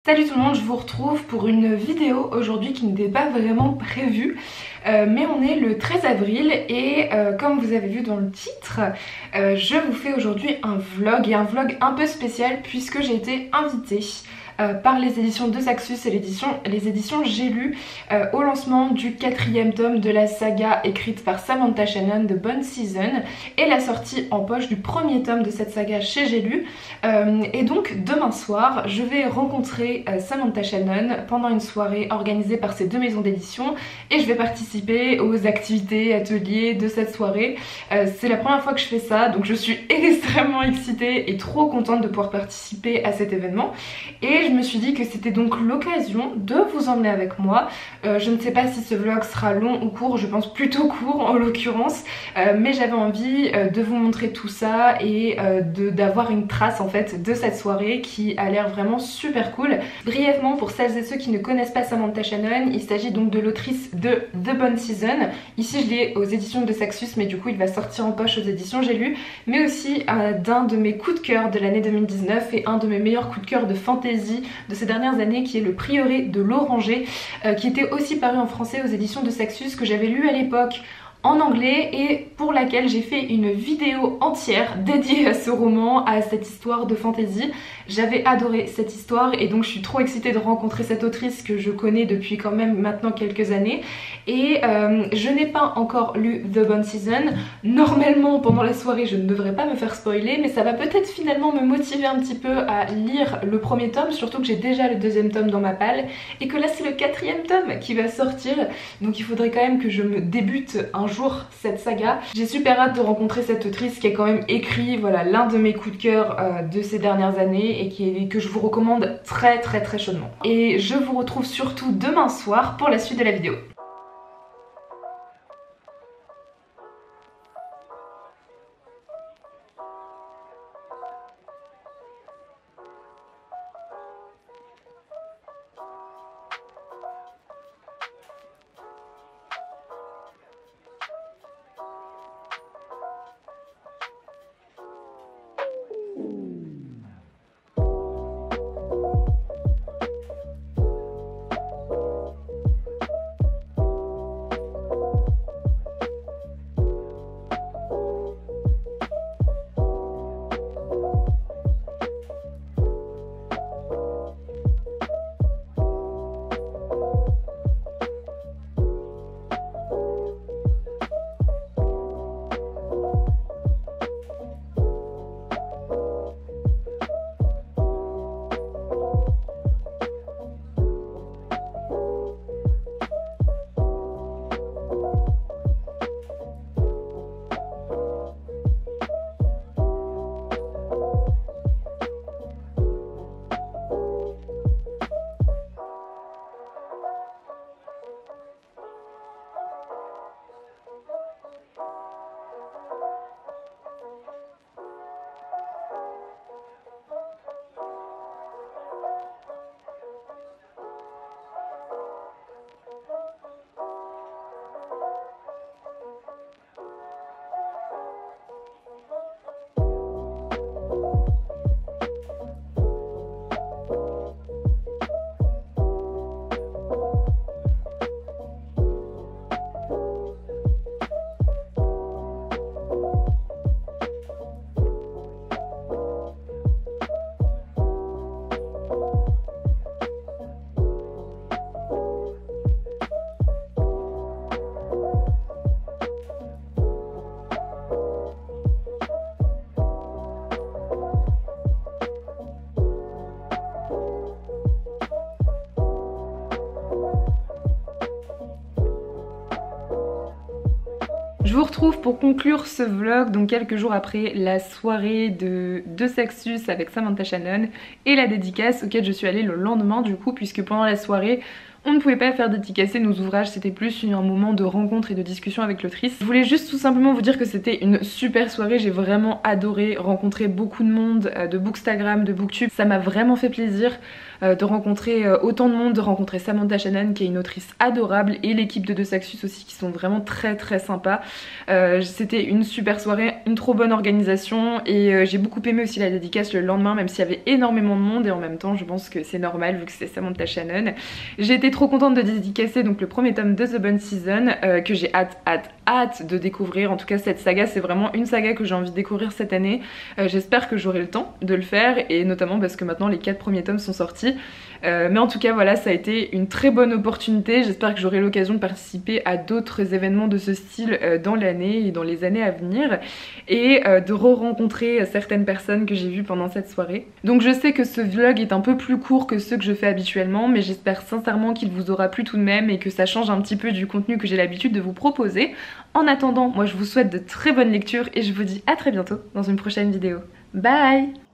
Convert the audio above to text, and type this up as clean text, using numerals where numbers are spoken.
Salut tout le monde, je vous retrouve pour une vidéo aujourd'hui qui n'était pas vraiment prévue, mais on est le 13 avril et comme vous avez vu dans le titre, je vous fais aujourd'hui un vlog et un vlog un peu spécial puisque j'ai été invitée par les éditions de Saxus et les éditions J'ai lu au lancement du 4e tome de la saga écrite par Samantha Shannon de Bone Season et la sortie en poche du 1er tome de cette saga chez J'ai lu. Et donc demain soir je vais rencontrer Samantha Shannon pendant une soirée organisée par ces deux maisons d'édition et je vais participer aux activités, ateliers de cette soirée. C'est la première fois que je fais ça, donc je suis extrêmement excitée et trop contente de pouvoir participer à cet événement. Et je me suis dit que c'était donc l'occasion de vous emmener avec moi. Je ne sais pas si ce vlog sera long ou court, je pense plutôt court en l'occurrence, mais j'avais envie de vous montrer tout ça et d'avoir une trace en fait de cette soirée qui a l'air vraiment super cool. Brièvement, pour celles et ceux qui ne connaissent pas Samantha Shannon, il s'agit donc de l'autrice de The Bone Season. Ici je l'ai aux éditions de Saxus, mais du coup il va sortir en poche aux éditions J'ai lu, mais aussi d'un de mes coups de cœur de l'année 2019 et un de mes meilleurs coups de cœur de fantasy de ces dernières années, qui est Le Prieuré de l'Oranger, qui était aussi paru en français aux éditions de Saxus, que j'avais lu à l'époque en anglais et pour laquelle j'ai fait une vidéo entière dédiée à ce roman, à cette histoire de fantasy. J'avais adoré cette histoire et donc je suis trop excitée de rencontrer cette autrice que je connais depuis quand même maintenant quelques années. Et je n'ai pas encore lu The Bone Season. Normalement pendant la soirée je ne devrais pas me faire spoiler, mais ça va peut-être finalement me motiver un petit peu à lire le premier tome, surtout que j'ai déjà le 2e tome dans ma palle et que là c'est le 4e tome qui va sortir, donc il faudrait quand même que je me débute un jour cette saga. J'ai super hâte de rencontrer cette autrice qui a quand même écrit voilà, l'un de mes coups de cœur de ces dernières années et que je vous recommande très chaudement. Et je vous retrouve surtout demain soir pour la suite de la vidéo. Je vous retrouve pour conclure ce vlog, donc quelques jours après la soirée de Saxus avec Samantha Shannon et la dédicace auquel je suis allée le lendemain du coup, puisque pendant la soirée On ne pouvait pas faire dédicacer nos ouvrages, c'était plus un moment de rencontre et de discussion avec l'autrice. Je voulais juste tout simplement vous dire que c'était une super soirée, j'ai vraiment adoré rencontrer beaucoup de monde, de Bookstagram, de Booktube. Ça m'a vraiment fait plaisir de rencontrer autant de monde, de rencontrer Samantha Shannon qui est une autrice adorable et l'équipe de Saxus aussi qui sont vraiment très sympas. C'était une super soirée, une trop bonne organisation et j'ai beaucoup aimé aussi la dédicace le lendemain même s'il y avait énormément de monde et en même temps je pense que c'est normal vu que c'est Samantha Shannon. J'ai été trop contente de dédicacer donc le premier tome de The Bone Season que j'ai hâte de découvrir. En tout cas cette saga c'est vraiment une saga que j'ai envie de découvrir cette année. J'espère que j'aurai le temps de le faire et notamment parce que maintenant les 4 premiers tomes sont sortis. Mais en tout cas voilà, ça a été une très bonne opportunité. J'espère que j'aurai l'occasion de participer à d'autres événements de ce style dans l'année et dans les années à venir et de re-rencontrer certaines personnes que j'ai vues pendant cette soirée. Donc je sais que ce vlog est un peu plus court que ceux que je fais habituellement mais j'espère sincèrement qu'il vous aura plu tout de même et que ça change un petit peu du contenu que j'ai l'habitude de vous proposer. En attendant, moi je vous souhaite de très bonnes lectures et je vous dis à très bientôt dans une prochaine vidéo. Bye!